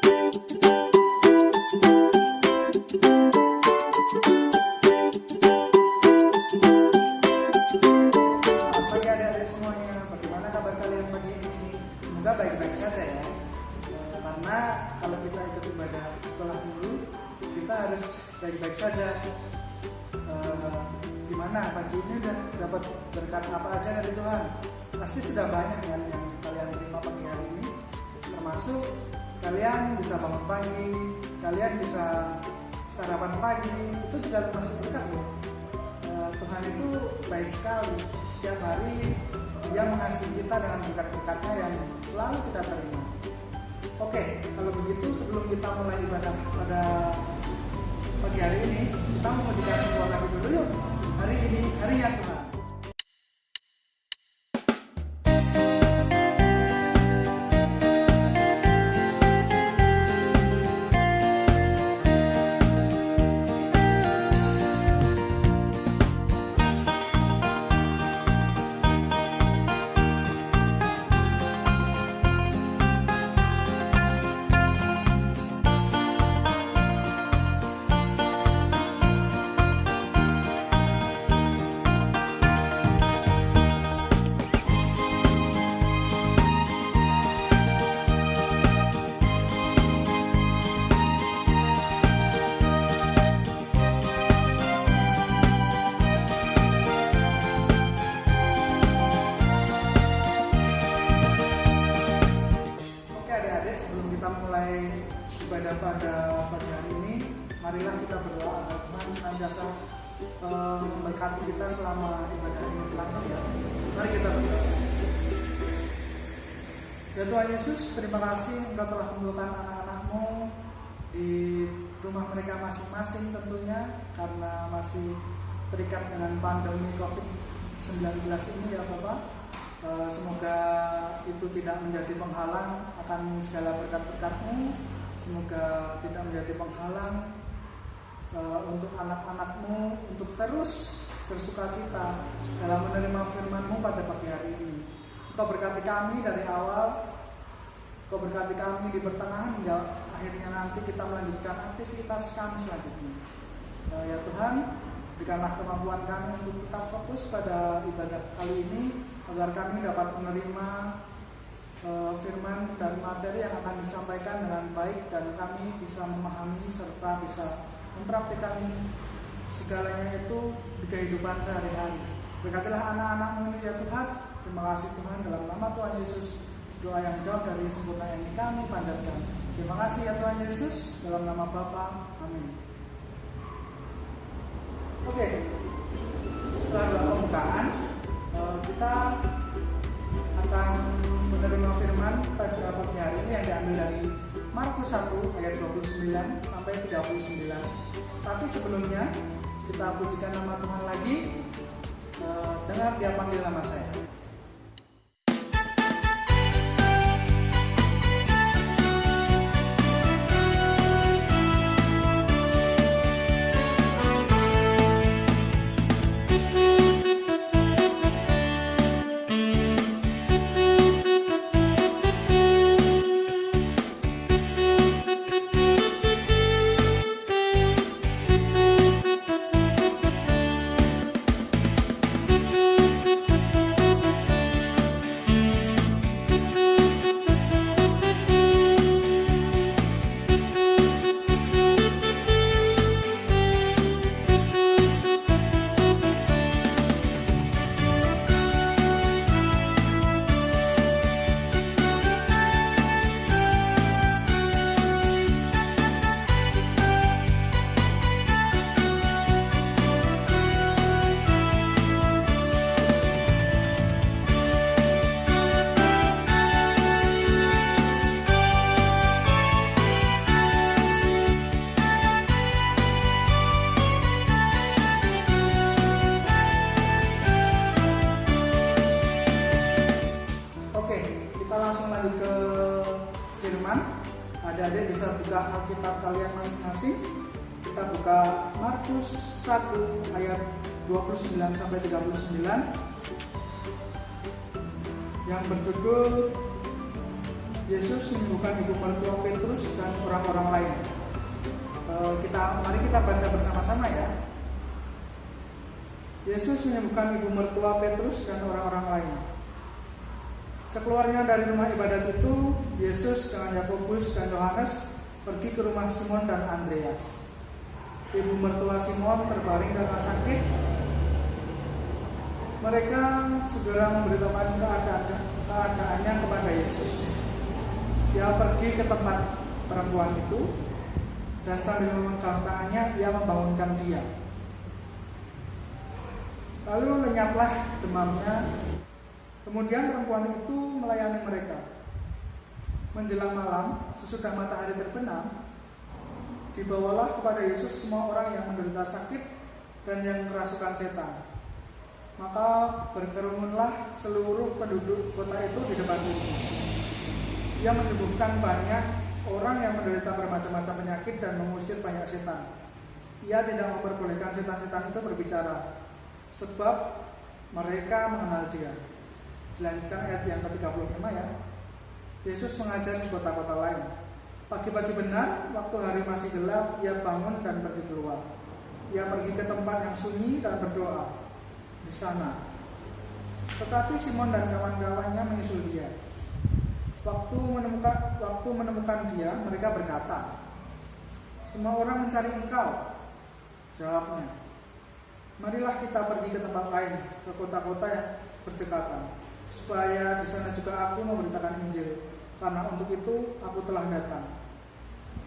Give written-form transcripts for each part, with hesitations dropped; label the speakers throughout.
Speaker 1: Pagi adik-adik semuanya, bagaimana kabar kalian pagi ini? Semoga baik-baik saja ya. Karena kalau kita ikut ibadah sekolah dulu, kita harus baik-baik saja. Gimana pagi ini udah dapat berkat apa aja dari Tuhan? Pasti sudah banyak kan yang kalian terima pagi hari ini. Termasuk kalian bisa bangun pagi, kalian bisa sarapan pagi, itu juga termasuk berkat loh. Tuhan itu baik sekali. Setiap hari Dia mengasihi kita dengan berkat-berkatnya yang selalu kita terima. Oke, kalau begitu sebelum kita mulai ibadah pada pagi hari ini, kita memujikan sebuah lagu dulu yuk. Hari ini harinya Tuhan. Sebelum kita mulai ibadah pada pagi hari ini, marilah kita berdoa agar Tuhan senantiasa memberkati kita selama ibadah ini berlangsung ya. Mari kita berdoa. Ya Tuhan Yesus, terima kasih Engkau telah kumpulkan anak-anak-Mu di rumah mereka masing-masing tentunya, karena masih terikat dengan pandemi COVID-19 ini ya Bapak. Semoga itu tidak menjadi penghalang akan segala berkat-berkat-Mu. Semoga tidak menjadi penghalang untuk anak-anak-Mu untuk terus bersukacita dalam menerima firman-Mu pada pagi hari ini. Engkau berkati kami dari awal, Engkau berkati kami di pertengahan hingga akhirnya nanti kita melanjutkan aktivitas kami selanjutnya. Ya Tuhan, berikanlah kemampuan kami untuk tetap fokus pada ibadah kali ini, agar kami dapat menerima firman dan materi yang akan disampaikan dengan baik, dan kami bisa memahami serta bisa mempraktikkan segalanya itu di kehidupan sehari-hari. Berkatilah anak-anak-Mu ini ya Tuhan. Terima kasih Tuhan, dalam nama Tuhan Yesus, doa yang jauh dari sempurna ini kami panjatkan. Terima kasih ya Tuhan Yesus, dalam nama Bapa, amin. Oke, setelah doa pembukaan, kita akan menerima firman pada pagi hari ini yang diambil dari Markus 1 ayat 29 sampai 39. Tapi sebelumnya kita pujikan nama Tuhan lagi. Dengar Dia panggil nama saya. Adik-adik bisa buka Alkitab kalian masing-masing. Kita buka Markus 1 ayat 29 sampai 39 yang berjudul Yesus menyembuhkan ibu mertua Petrus dan mari kita baca bersama-sama ya. Yesus menyembuhkan ibu mertua Petrus dan orang-orang lain. Sekeluarnya dari rumah ibadat itu, Yesus dengan Yakobus dan Yohanes pergi ke rumah Simon dan Andreas. Ibu mertua Simon terbaring karena sakit. Mereka segera memberitahukan keadaannya kepada Yesus. Dia pergi ke tempat perempuan itu dan sambil memegang tangannya, ia membangunkan dia. Lalu lenyaplah demamnya. Kemudian perempuan itu melayani mereka. Menjelang malam, sesudah matahari terbenam, dibawalah kepada Yesus semua orang yang menderita sakit dan yang kerasukan setan. Maka berkerumunlah seluruh penduduk kota itu di depan itu. Ia menyembuhkan banyak orang yang menderita bermacam-macam penyakit dan mengusir banyak setan. Ia tidak memperbolehkan setan-setan itu berbicara, sebab mereka mengenal dia. Dilanjutkan ayat yang ke-35 ya. Yesus mengajar di kota-kota lain. Pagi-pagi benar, waktu hari masih gelap, ia bangun dan pergi keluar. Ia pergi ke tempat yang sunyi dan berdoa di sana. Tetapi Simon dan kawan-kawannya menyusul dia. Waktu menemukan dia, mereka berkata, "Semua orang mencari Engkau." Jawabnya, "Marilah kita pergi ke tempat lain, ke kota-kota yang berdekatan, supaya di sana juga aku memberitakan Injil, karena untuk itu aku telah datang."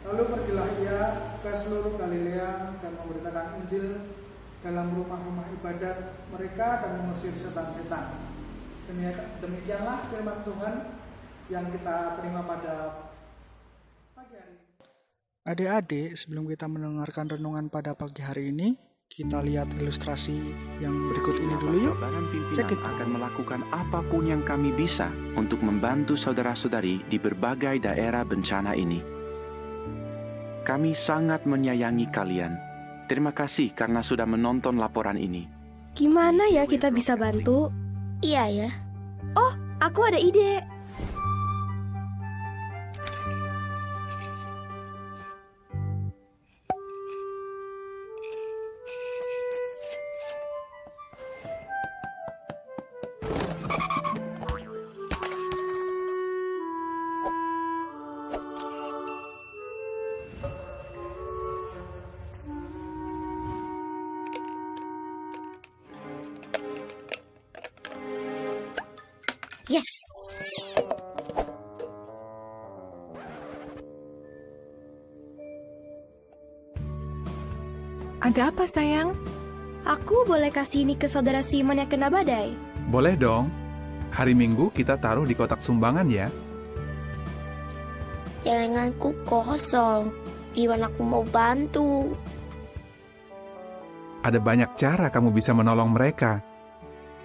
Speaker 1: Lalu pergilah ia ke seluruh Galilea dan memberitakan Injil dalam rumah-rumah ibadat mereka dan mengusir setan-setan. Demikianlah firman Tuhan yang kita terima pada pagi hari ini. Adik-adik, sebelum kita mendengarkan renungan pada pagi hari ini, kita lihat ilustrasi yang berikut ini dulu yuk.
Speaker 2: Pimpinan akan melakukan apapun yang kami bisa untuk membantu saudara-saudari di berbagai daerah bencana ini. Kami sangat menyayangi kalian. Terima kasih karena sudah menonton laporan ini.
Speaker 3: Gimana ya kita bisa bantu? Iya ya. Oh, aku ada ide. Yes.
Speaker 4: Ada apa sayang?
Speaker 3: Aku boleh kasih ini ke saudara Simon yang kena badai?
Speaker 5: Boleh dong. Hari Minggu kita taruh di kotak sumbangan ya.
Speaker 6: Jaringanku kosong. Gimana aku mau bantu?
Speaker 5: Ada banyak cara kamu bisa menolong mereka.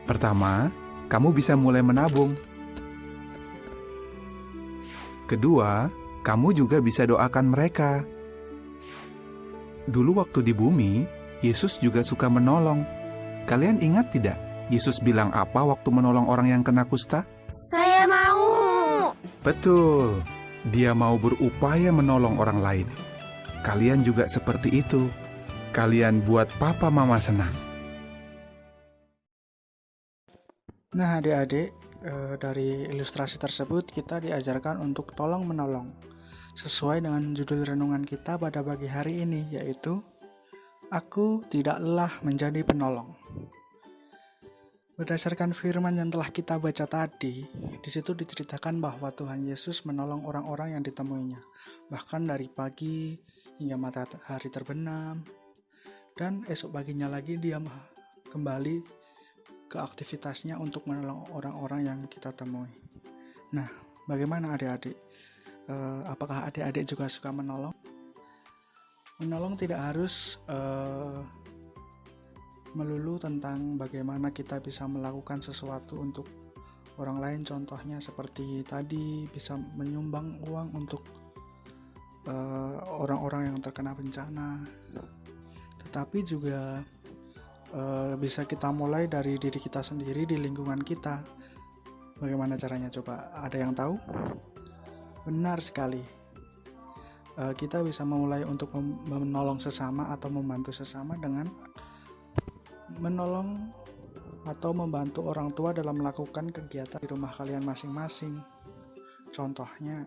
Speaker 5: Pertama, kamu bisa mulai menabung. Kedua, kamu juga bisa doakan mereka. Dulu waktu di bumi, Yesus juga suka menolong. Kalian ingat tidak? Yesus bilang apa waktu menolong orang yang kena kusta?
Speaker 6: Saya mau.
Speaker 5: Betul, dia mau berupaya menolong orang lain. Kalian juga seperti itu. Kalian buat papa mama senang.
Speaker 1: Nah adik-adik, dari ilustrasi tersebut kita diajarkan untuk tolong menolong sesuai dengan judul renungan kita pada pagi hari ini, yaitu Aku Tidak Lelah Menjadi Penolong. Berdasarkan firman yang telah kita baca tadi, di situ diceritakan bahwa Tuhan Yesus menolong orang-orang yang ditemuinya, bahkan dari pagi hingga matahari terbenam, dan esok paginya lagi dia kembali ke aktivitasnya untuk menolong orang-orang yang kita temui. Nah, bagaimana adik-adik? Apakah adik-adik juga suka menolong? Menolong tidak harus melulu tentang bagaimana kita bisa melakukan sesuatu untuk orang lain. Contohnya seperti tadi, bisa menyumbang uang untuk orang-orang yang terkena bencana. Tetapi juga bisa kita mulai dari diri kita sendiri di lingkungan kita. Bagaimana caranya coba? Ada yang tahu? Benar sekali.
Speaker 4: kita bisa memulai untuk menolong sesama atau membantu sesama dengan menolong atau membantu orang tua dalam melakukan kegiatan di rumah kalian masing-masing. Contohnya,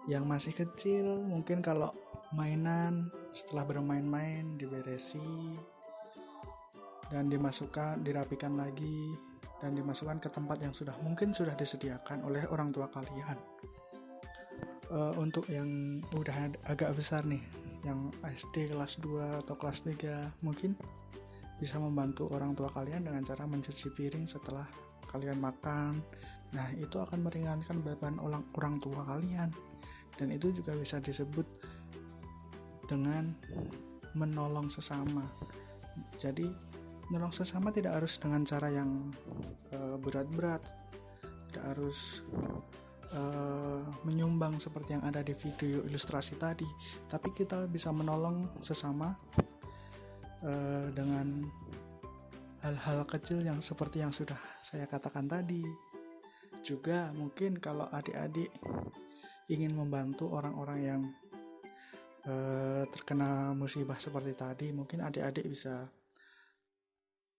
Speaker 4: yang masih kecil mungkin kalau mainan setelah bermain-main diberesi dan dirapikan lagi dan dimasukkan ke tempat yang mungkin sudah disediakan oleh orang tua kalian. Untuk yang udah agak besar nih, yang SD kelas 2 atau kelas 3, mungkin bisa membantu orang tua kalian dengan cara mencuci piring setelah kalian makan. Nah, itu akan meringankan beban orang tua kalian, dan itu juga bisa disebut dengan menolong sesama. Jadi menolong sesama tidak harus dengan cara yang berat-berat, tidak harus menyumbang seperti yang ada di video ilustrasi tadi, tapi kita bisa menolong sesama dengan hal-hal kecil yang seperti yang sudah saya katakan tadi. Juga mungkin kalau adik-adik ingin membantu orang-orang yang terkena musibah seperti tadi, mungkin adik-adik bisa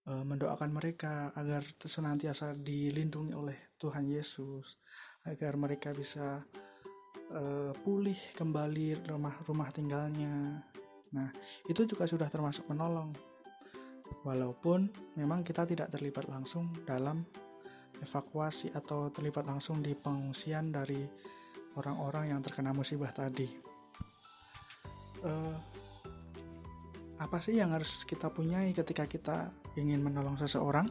Speaker 4: mendoakan mereka agar senantiasa dilindungi oleh Tuhan Yesus, agar mereka bisa pulih kembali rumah tinggalnya. Nah, itu juga sudah termasuk menolong, walaupun memang kita tidak terlibat langsung dalam evakuasi atau terlibat langsung di pengungsian dari orang-orang yang terkena musibah tadi. Apa sih yang harus kita punyai ketika kita ingin menolong seseorang?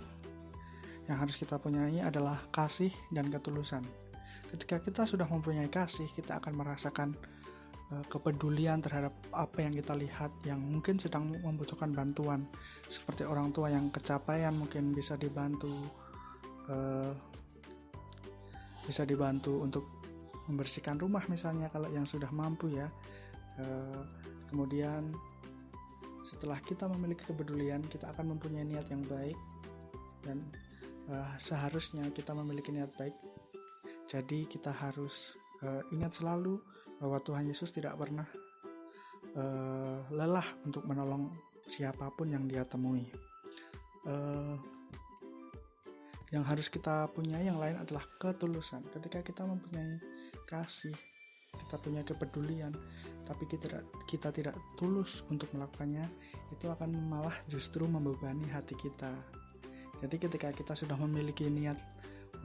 Speaker 4: Yang harus kita punyai adalah kasih dan ketulusan. Ketika kita sudah mempunyai kasih, kita akan merasakan kepedulian terhadap apa yang kita lihat yang mungkin sedang membutuhkan bantuan, seperti orang tua yang kecapean mungkin bisa dibantu untuk membersihkan rumah misalnya kalau yang sudah mampu ya. Kemudian setelah kita memiliki kepedulian, kita akan mempunyai niat yang baik, dan seharusnya kita memiliki niat baik. Jadi kita harus ingat selalu bahwa Tuhan Yesus tidak pernah lelah untuk menolong siapapun yang Dia temui. Yang harus kita punyai yang lain adalah ketulusan. Ketika kita mempunyai kasih, kita punya kepedulian, tapi kita tidak tulus untuk melakukannya, itu akan malah justru membebani hati kita. Jadi ketika kita sudah memiliki niat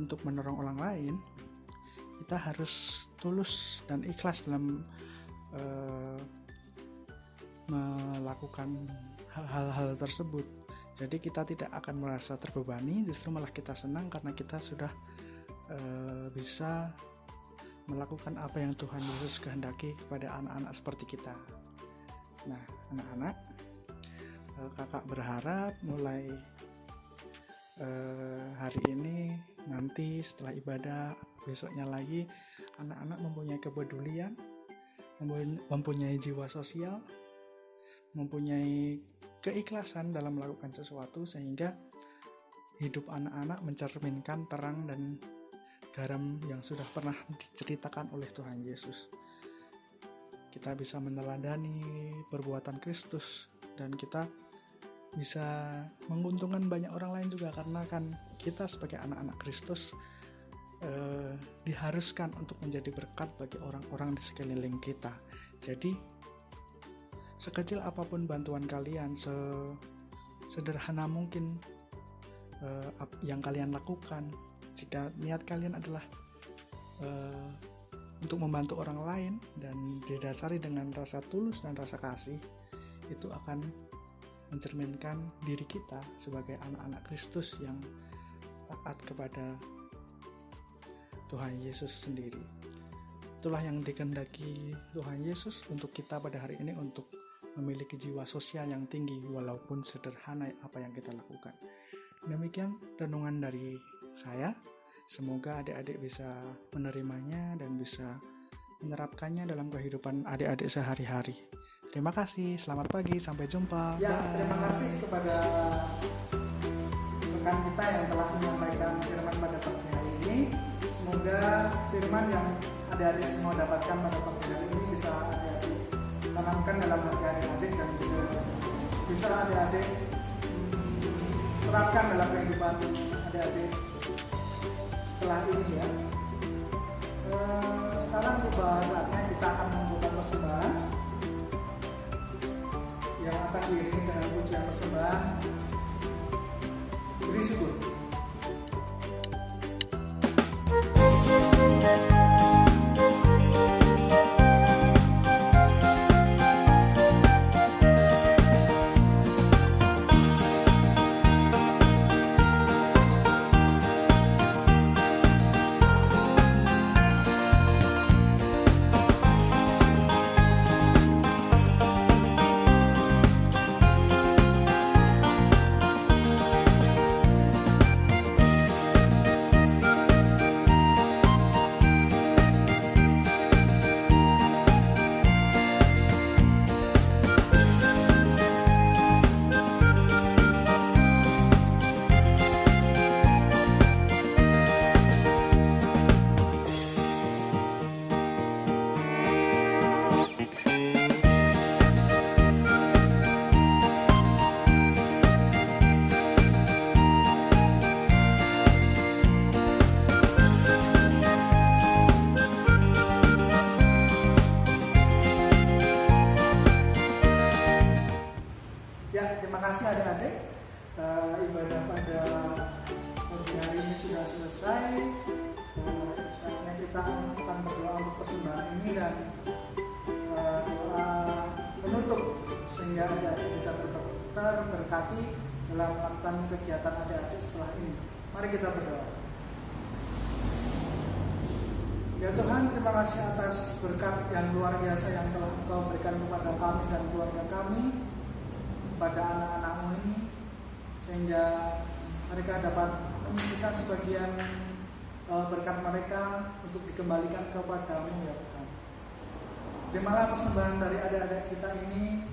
Speaker 4: untuk menolong orang lain, kita harus tulus dan ikhlas dalam melakukan hal-hal tersebut. Jadi kita tidak akan merasa terbebani, justru malah kita senang karena kita sudah bisa melakukan apa yang Tuhan Yesus kehendaki kepada anak-anak seperti kita. Nah, anak-anak, kakak berharap mulai hari ini, nanti setelah ibadah, besoknya lagi, anak-anak mempunyai kepedulian, mempunyai jiwa sosial, mempunyai keikhlasan dalam melakukan sesuatu, sehingga hidup anak-anak mencerminkan terang dan garam yang sudah pernah diceritakan oleh Tuhan Yesus. Kita bisa meneladani perbuatan Kristus, dan kita bisa menguntungkan banyak orang lain juga, karena kan kita sebagai anak-anak Kristus diharuskan untuk menjadi berkat bagi orang-orang di sekeliling kita. Jadi sekecil apapun bantuan kalian, sederhana mungkin yang kalian lakukan, jika niat kalian adalah untuk membantu orang lain dan didasari dengan rasa tulus dan rasa kasih, itu akan mencerminkan diri kita sebagai anak-anak Kristus yang taat kepada Tuhan Yesus sendiri. Itulah yang dikehendaki Tuhan Yesus untuk kita pada hari ini, untuk memiliki jiwa sosial yang tinggi walaupun sederhana apa yang kita lakukan. Demikian renungan dari saya. Semoga adik-adik bisa menerimanya dan bisa menerapkannya dalam kehidupan adik-adik sehari-hari. Terima kasih, selamat pagi, sampai jumpa.
Speaker 1: Ya,
Speaker 4: Bye.
Speaker 1: terima kasih kepada rekan kita yang telah menyampaikan firman pada pagi hari ini. Semoga firman yang adik-adik semua dapatkan pada pagi hari ini bisa adik-adik tanamkan dalam hati adik-adik dan juga bisa adik-adik terapkan dalam kehidupan adik-adik setelah ini ya. Sekarang tiba saatnya kita akan membuka persembahan yang akan diiringi dengan pujian persembahan beri syukur. Terima kasih adik-adik, ibadah pada pagi hari ini sudah selesai. Saatnya kita akan berdoa untuk persembahan ini dan doa penutup sehingga adik-adik bisa terberkati dalam melakukan kegiatan adik-adik setelah ini. Mari kita berdoa. Ya Tuhan, terima kasih atas berkat yang luar biasa yang telah Engkau berikan kepada kami dan keluarga kami, pada anak-anak-Mu ini, sehingga mereka dapat menyisihkan sebagian berkat mereka untuk dikembalikan kepada-Mu ya Tuhan. Terimalah persembahan dari adik-adik kita ini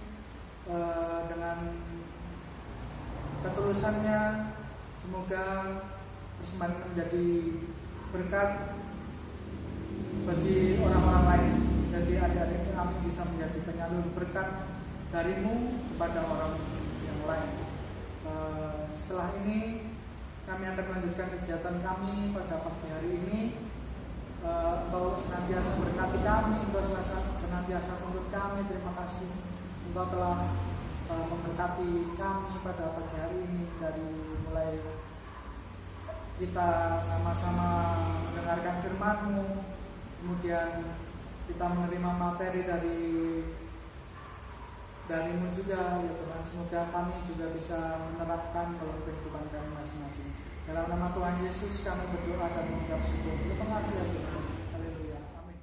Speaker 1: dengan ketulusannya, semoga persembahan ini menjadi berkat bagi orang-orang lain. Jadi adik-adik kami bisa menjadi penyalur berkat dari-Mu kepada orang yang lain. Setelah ini kami akan melanjutkan kegiatan kami pada pagi hari ini. Engkau senantiasa berkati kami, Engkau senantiasa menuntut kami. Terima kasih Engkau telah memberkati kami pada pagi hari ini, dari mulai kita sama-sama mendengarkan firman-Mu, kemudian kita menerima materi dari-Mu juga ya Tuhan. Semoga kami juga bisa menerapkan dalam kehidupan kami masing-masing. Dalam nama Tuhan Yesus kami berdoa dan mengucap syukur. Terima kasih ya Tuhan. Haleluya. Amin.